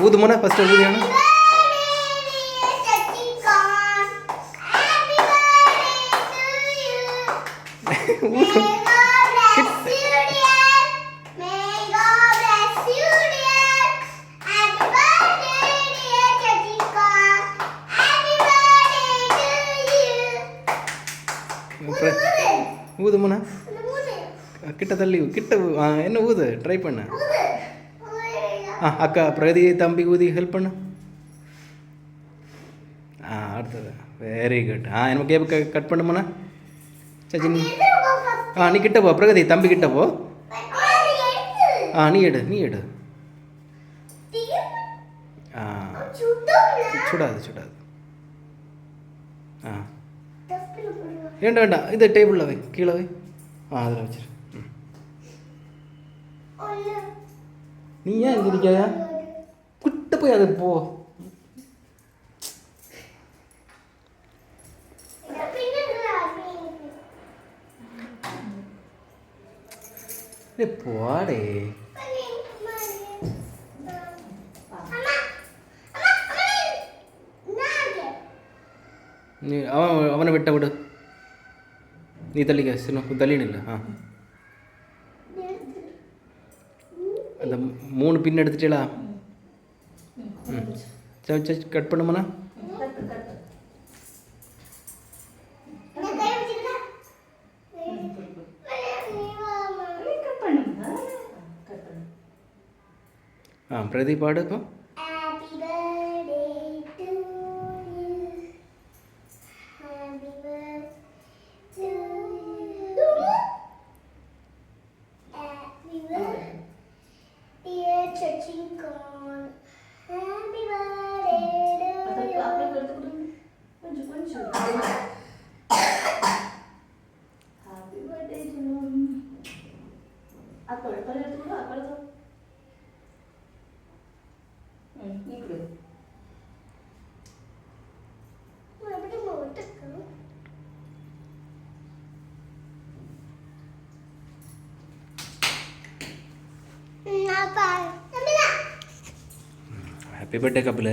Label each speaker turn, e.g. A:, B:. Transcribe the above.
A: ഊത് മോനെ ഫസ്റ്റ് ഊതിയാണ് ஊது மோனா கிட்ட தள்ளி கிட்ட என்ன ஊது ட்ரை பண்ண அக்கா பிரகதி தம்பி ஊதி ஹெல்ப் பண்ணு அடுத்தது வெரி குட் என்ன கேப் கட் பண்ணுமோண்ணா சச்சி நீ கிட்ட போ பிரகதி தம்பி கிட்ட போ நீ எடு சுடாது வேண்டாம் இது டேபிளில் வை கீழே வை அதில் வச்சிரு நீ ஏன் இங்கே இருக்கியா கிட்ட போய் அது போ போடே நீ அவனை விட்ட விடு நீ தள்ளிக்க சின்ன தள்ளின்னு இல்லை அந்த 3 பின் எடுத்துட்டீங்களா சரி கட் பண்ணுமாண்ணா பிரதீப் பாடு இப்போ हैप्पी बर्थडे कपिल